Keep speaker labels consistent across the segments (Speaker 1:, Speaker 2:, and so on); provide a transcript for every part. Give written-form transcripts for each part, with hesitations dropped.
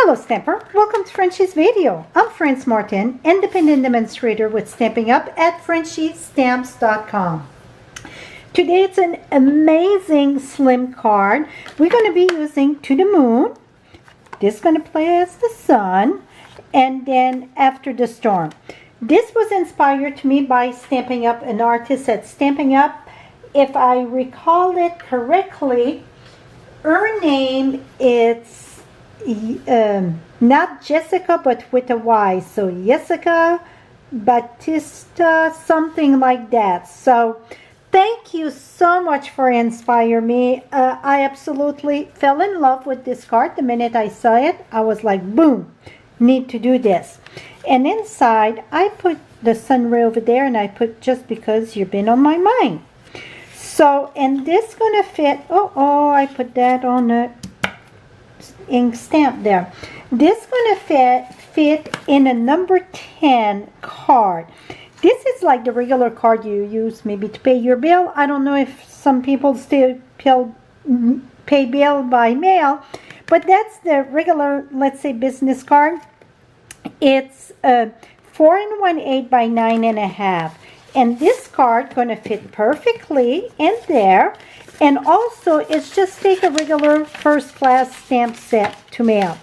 Speaker 1: Hello Stamper, welcome to Frenchie's video. I'm Frances Martin, independent demonstrator with Stampin' Up at frenchiestamps.com. Today it's an amazing slim card. We're going to be using To the Moon. This is going to play as the sun, and then After the Storm. This was inspired to me by Stampin' Up, an artist at Stampin' Up. If I recall it correctly, her name is not Jessica, but with a Y, so Jessica Batista, something like that. So thank you so much for inspiring me. I absolutely fell in love with this card. The minute I saw it, I was like, boom, need to do this. And inside I put the sun ray over there, and I put Just Because You've Been on My Mind. So, and this gonna fit, I put that on the ink stamp there. This gonna fit in a number 10 card. This is like the regular card you use maybe to pay your bill. I don't know if some people still pay bill by mail, but that's the regular, let's say, business card. It's 4 1/8 by 9 1/2. And this card gonna fit perfectly in there. And also, it's just take a regular first class stamp set to mail.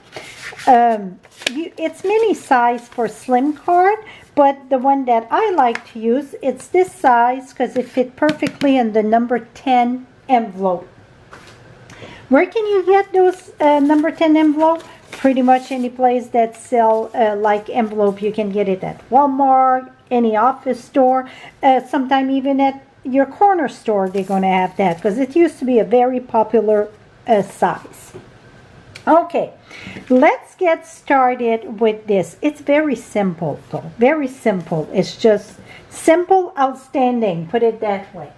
Speaker 1: It's mini size for slim card, but the one that I like to use, it's this size because it fit perfectly in the number 10 envelope. Where can you get those number 10 envelope? Pretty much any place that sell like envelope. You can get it at Walmart, any office store, sometime even at your corner store they're going to have that, because it used to be a very popular size. Okay, let's get started with this. It's very simple though, very simple. It's just simple, outstanding, put it that way.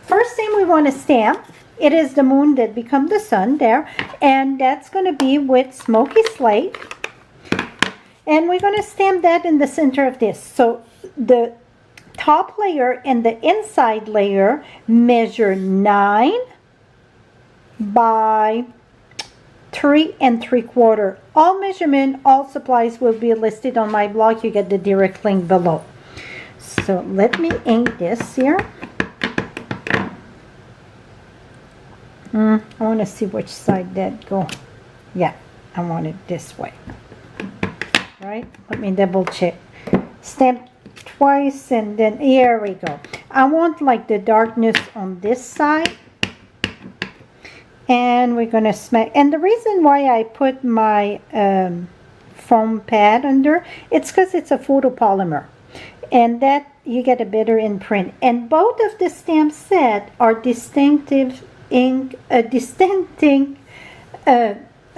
Speaker 1: First thing we want to stamp, it is the moon that become the sun there, and that's going to be with Smoky Slate. And we're going to stamp that in the center of this. So the top layer and the inside layer measure 9 by 3 3/4. All measurement, all supplies will be listed on my blog. You get the direct link below. So let me ink this here. I want to see which side that go. Yeah, I want it this way. Right, let me double check. Stamp twice, and then here we go. I want like the darkness on this side, and we're gonna smack. And the reason why I put my foam pad under, it's because it's a photopolymer, and that you get a better imprint. And both of the stamp set are distinctive ink,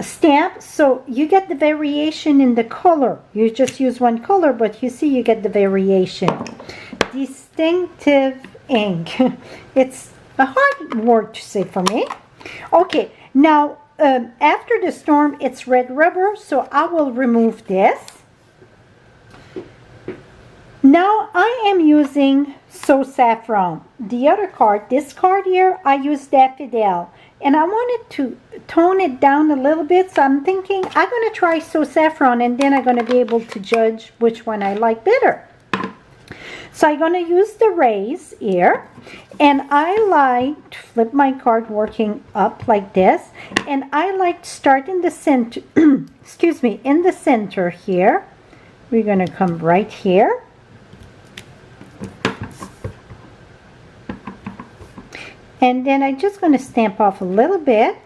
Speaker 1: stamp, so you get the variation in the color. You just use one color, but you see you get the variation. Distinctive ink. It's a hard word to say for me. Okay, now After the Storm, it's red rubber, so I will remove this. Now I am using So Saffron. The other card, this card here, I use Daffodil. And I wanted to tone it down a little bit, so I'm thinking I'm going to try So Saffron, and then I'm going to be able to judge which one I like better. So I'm going to use the rays here, and I like to flip my card working up like this, and I like to start in the center, excuse me, in the center here. We're going to come right here. And then I'm just going to stamp off a little bit,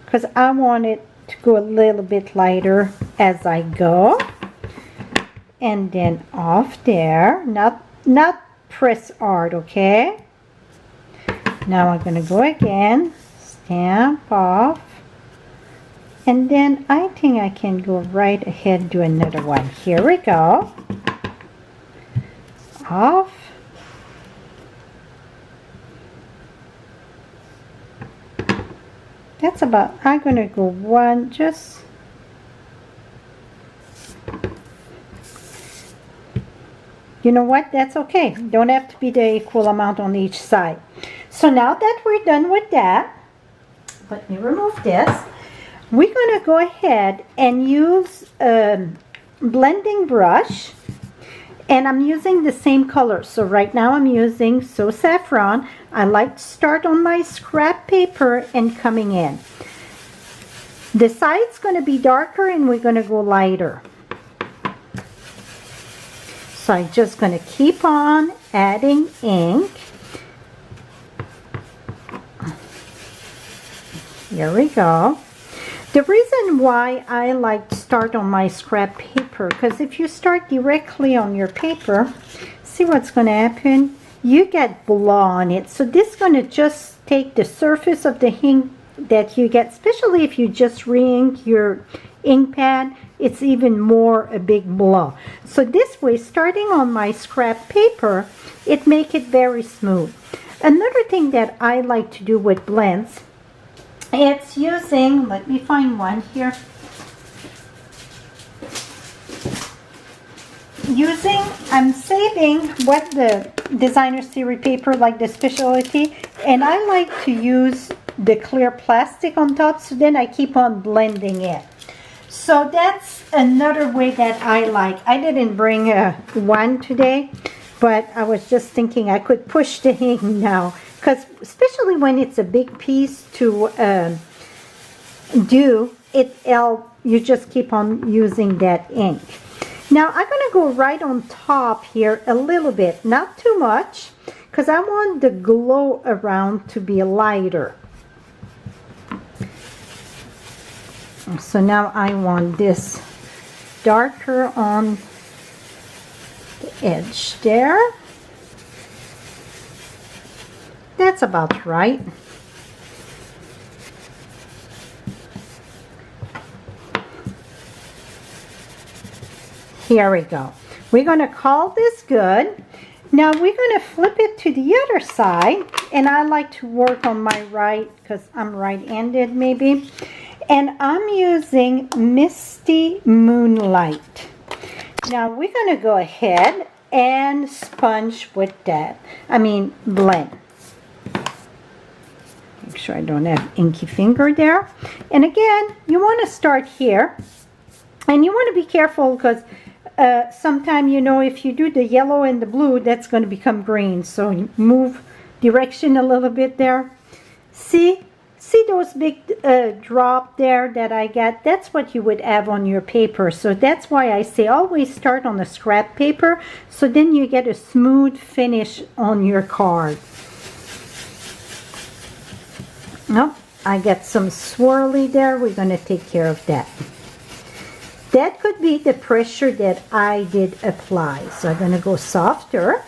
Speaker 1: because I want it to go a little bit lighter as I go. And then off there, not press hard, okay? Now I'm going to go again, stamp off. And then I think I can go right ahead and do another one. Here we go. Off. That's about, I'm going to go one, just, you know what, that's okay. Don't have to be the equal amount on each side. So now that we're done with that, let me remove this. we're going to go ahead and use a blending brush, and I'm using the same color. So right now I'm using So Saffron. I like to start on my scrap paper and coming in. The side's going to be darker and we're going to go lighter. So I'm just going to keep on adding ink. Here we go. The reason why I like to start on my scrap paper, because if you start directly on your paper, see what's going to happen? You get blood on it. So this is going to just take the surface of the ink that you get, especially if you just re-ink your ink pad, it's even more a big blow. So this way, starting on my scrap paper, it makes it very smooth. Another thing that I like to do with blends, it's using, let me find one here. I'm saving what the designer series paper, like the specialty, and I like to use the clear plastic on top, so then I keep on blending it. So that's another way that I like. I didn't bring one today, but I was just thinking I could push the ink now, because especially when it's a big piece to do, you just keep on using that ink. Now I'm going to go right on top here a little bit, not too much, because I want the glow around to be lighter. So now I want this darker on the edge there. That's about right. Here we go. We're going to call this good. Now we're going to flip it to the other side, and I like to work on my right because I'm right-handed maybe. And I'm using Misty Moonlight. Now we're going to go ahead and sponge with that. Blend. Make sure I don't have inky finger there. And again, you want to start here. And you want to be careful because sometimes, if you do the yellow and the blue, that's going to become green. So you move direction a little bit there. See those big drop there that I got? That's what you would have on your paper. So that's why I say always start on a scrap paper, so then you get a smooth finish on your card. Nope, I got some swirly there. We're going to take care of that. That could be the pressure that I did apply. So I'm going to go softer.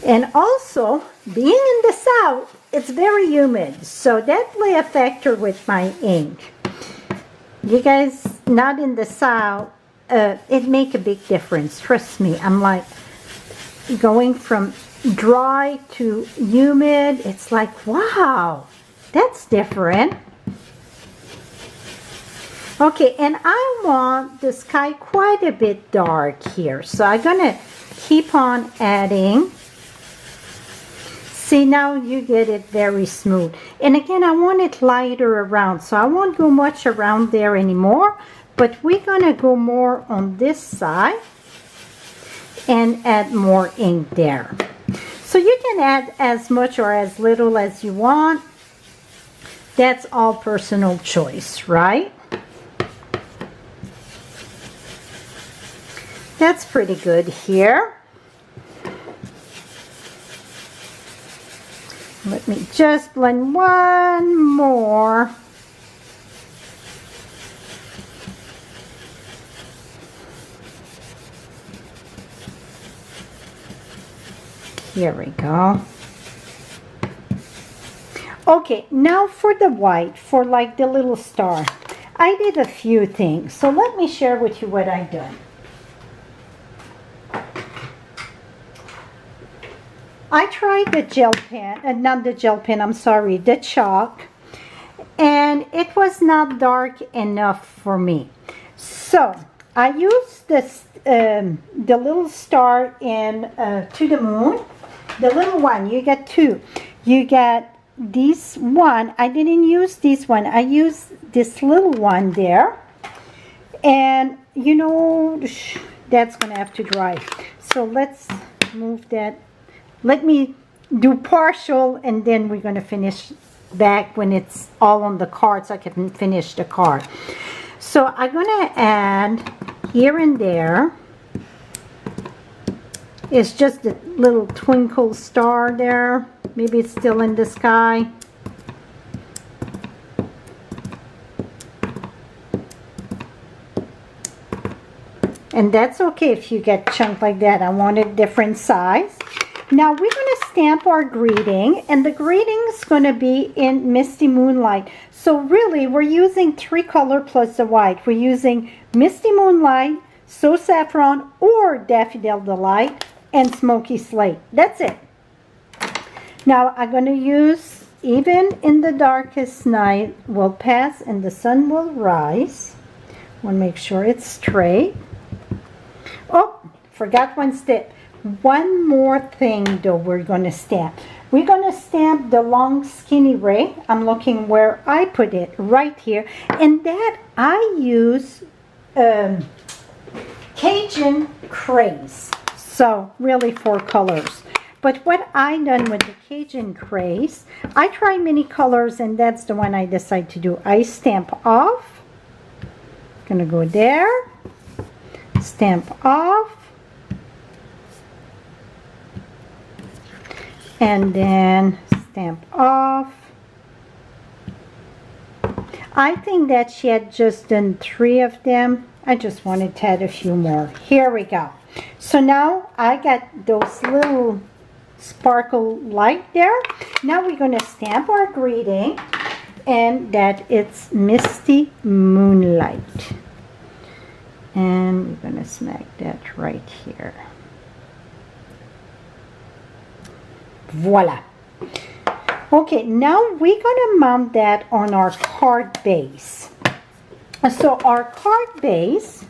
Speaker 1: And also, being in the south, it's very humid. So that play a factor with my ink. You guys not in the south, it make a big difference. Trust me. I'm like going from dry to humid. It's like, wow, that's different. Okay, and I want the sky quite a bit dark here. So I'm going to keep on adding. See, now you get it very smooth. And again, I want it lighter around. So I won't go much around there anymore. But we're going to go more on this side and add more ink there. So you can add as much or as little as you want. That's all personal choice, right? That's pretty good here. Let me just blend one more. Here we go. Okay, now for the white, for like the little star. I did a few things. So let me share with you what I've done. I tried the gel pen, not the gel pen, I'm sorry, the chalk, and it was not dark enough for me. So I used this, the little star in To the Moon, the little one. You get two. You get this one, I didn't use this one. I used this little one there. And you know, that's gonna have to dry. So let's move that. Let me do partial, and then we're gonna finish back when it's all on the card, so I can finish the card. So I'm gonna add here and there. It's just a little twinkle star there. Maybe it's still in the sky. And that's okay if you get chunk like that. I want a different size. Now we're going to stamp our greeting, and the greeting is going to be in Misty Moonlight. So really, we're using 3 color plus the white. We're using Misty Moonlight, So Saffron, or Daffodil Delight, and Smoky Slate. That's it. Now I'm going to use Even in the Darkest Night Will Pass and the Sun Will Rise. Want to make sure it's straight. Oh, forgot one step. One more thing though we're going to stamp. We're going to stamp the long skinny ray. I'm looking where I put it, right here. And that I use Cajun Craze. So really 4 colors. But what I done with the Cajun Craze, I try many colors, and that's the one I decide to do. I stamp off. Gonna go there. Stamp off. And then stamp off. I think that she had just done 3 of them. I just wanted to add a few more. Here we go. So now I got those little sparkle light there. Now we're going to stamp our greeting, and that it's Misty Moonlight. And we're going to smack that right here. Voila. Okay, now we're going to mount that on our card base. So our card base,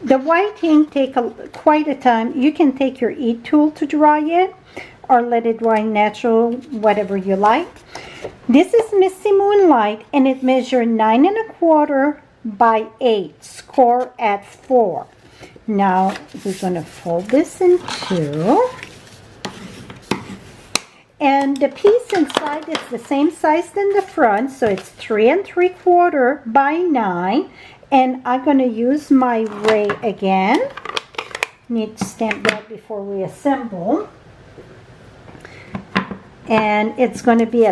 Speaker 1: the white ink take quite a time. You can take your E tool to dry it, or let it dry natural, whatever you like. This is Misty Moonlight, and it measures 9 1/4 by 8, score at 4. Now we're going to fold this in 2. And the piece inside is the same size than the front, so it's 3 3/4 by 9. And I'm going to use my ray again. Need to stamp that before we assemble. And it's going to be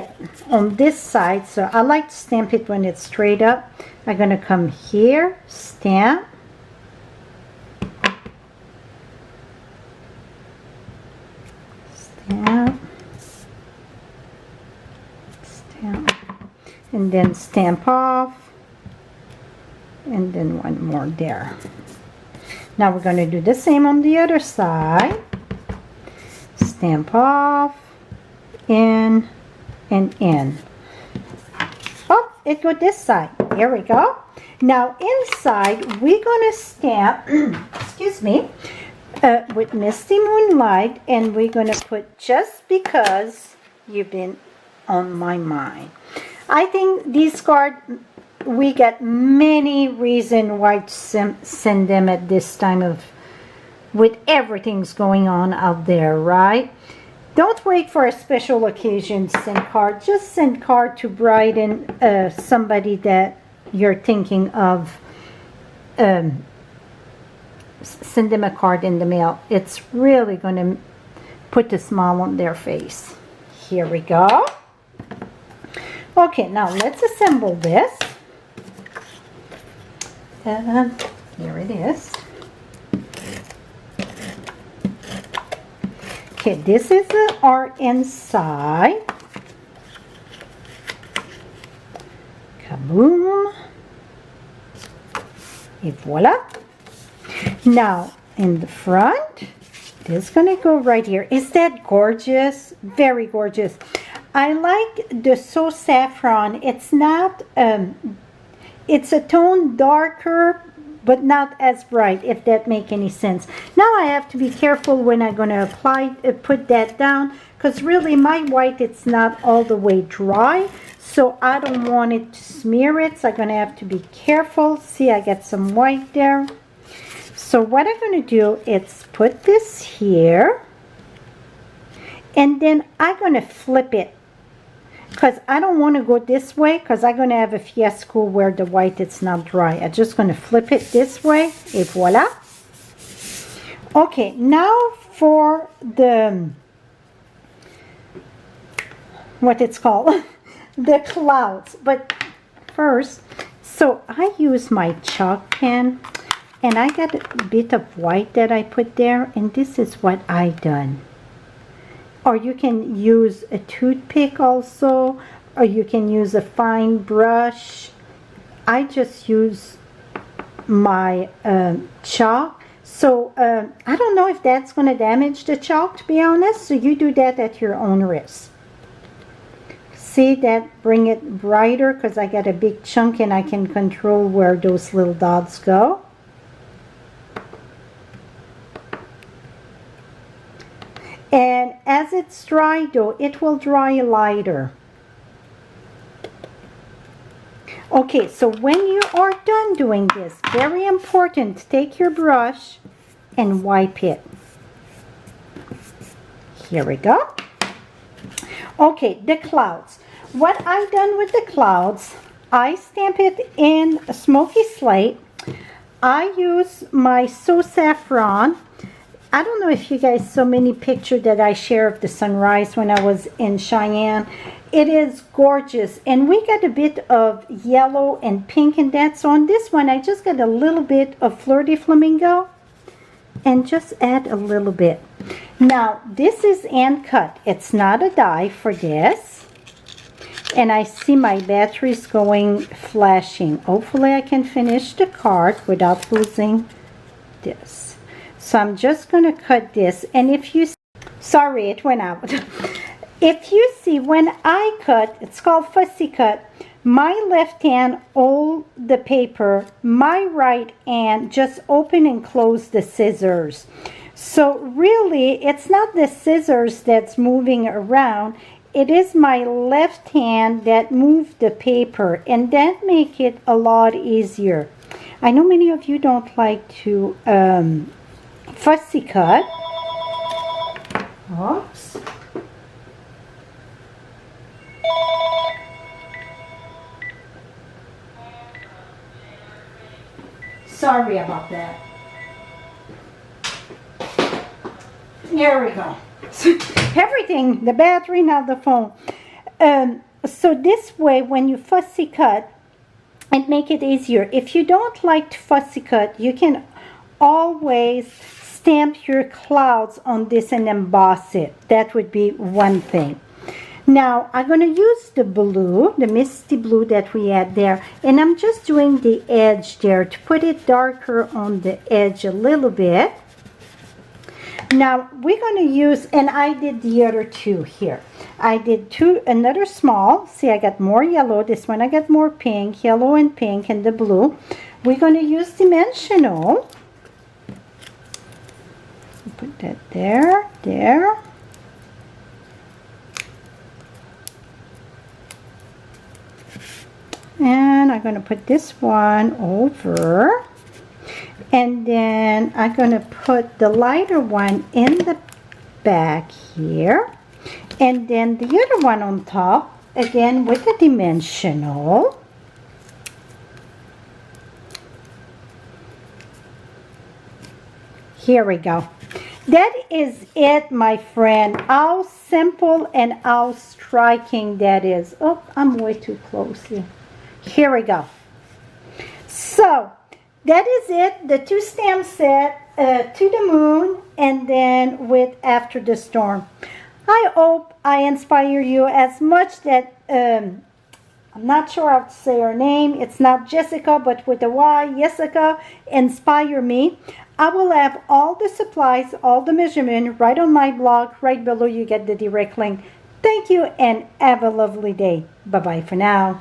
Speaker 1: on this side, so I like to stamp it when it's straight up. I'm going to come here, stamp. Stamp. Stamp. And then stamp off. And then one more there. Now we're going to do the same on the other side. Stamp off, in, and in. Oh, it got this side. Here we go. Now inside we're going to stamp, excuse me, with Misty Moonlight, and we're going to put Just Because You've Been on My Mind. I think these cards, we get many reasons why to send them at this time of, with everything's going on out there, right? Don't wait for a special occasion to send card. Just send card to brighten somebody that you're thinking of. Send them a card in the mail. It's really going to put a smile on their face. Here we go. Okay, now let's assemble this. Here it is. Okay, this is our inside. Kaboom. Et voila. Now, in the front, this is going to go right here. Is that gorgeous? Very gorgeous. I like the So Saffron. It's not, it's a tone darker, but not as bright, if that make any sense. Now I have to be careful when I'm going to apply, put that down, because really my white, it's not all the way dry, so I don't want it to smear it, so I'm going to have to be careful. See, I got some white there. So what I'm going to do is put this here, and then I'm going to flip it, because I don't want to go this way, because I'm going to have a fiasco where the white it's not dry. I'm just going to flip it this way, et voila. Okay, now for the, what it's called, the clouds. But first, so I use my chalk pen, and I got a bit of white that I put there, and this is what I done. Or you can use a toothpick also, or you can use a fine brush. I just use my chalk. So I don't know if that's going to damage the chalk, to be honest, so you do that at your own risk. See that, bring it brighter, because I got a big chunk and I can control where those little dots go. And as it's dry though, it will dry lighter. Okay, so when you are done doing this, very important, take your brush and wipe it. Here we go. Okay, the clouds. What I've done with the clouds, I stamp it in a smoky slate. I use my So Saffron. I don't know if you guys saw many pictures that I share of the sunrise when I was in Cheyenne. It is gorgeous, and we got a bit of yellow and pink in that. So on this one, I just got a little bit of Fleur de Flamingo and just add a little bit. Now, this is hand cut. It's not a die for this. And I see my batteries going flashing. Hopefully I can finish the card without losing this. So I'm just going to cut this, and if you, sorry, it went out. If you see, when I cut, it's called fussy cut, my left hand hold the paper, my right hand just open and close the scissors. So really, it's not the scissors that's moving around, it is my left hand that moves the paper, and that makes it a lot easier. I know many of you don't like to fussy cut. Oops. Sorry about that. Here we go. Everything, the battery, now the phone. So this way, when you fussy cut, it make it easier. If you don't like to fussy cut, you can always stamp your clouds on this and emboss it. That would be one thing. Now I'm going to use the blue, the misty blue that we had there, and I'm just doing the edge there to put it darker on the edge a little bit. Now we're going to use, and I did the other two here. I did another small. See, I got more yellow. This one I got more pink, yellow and pink, and the blue. We're going to use dimensional. Put that there, there. And I'm going to put this one over. And then I'm going to put the lighter one in the back here. And then the other one on top, again with the dimensional. Here we go. That is it, my friend. How simple and how striking that is. Oh, I'm way too close here. Here we go. So, that is it. The 2 stamp set, To the Moon, and then with After the Storm. I hope I inspire you as much that, I'm not sure how to say her name. It's not Jessica, but with a Y, Jessica, inspire me. I will have all the supplies, all the measurement right on my blog. Right below you get the direct link. Thank you and have a lovely day. Bye-bye for now.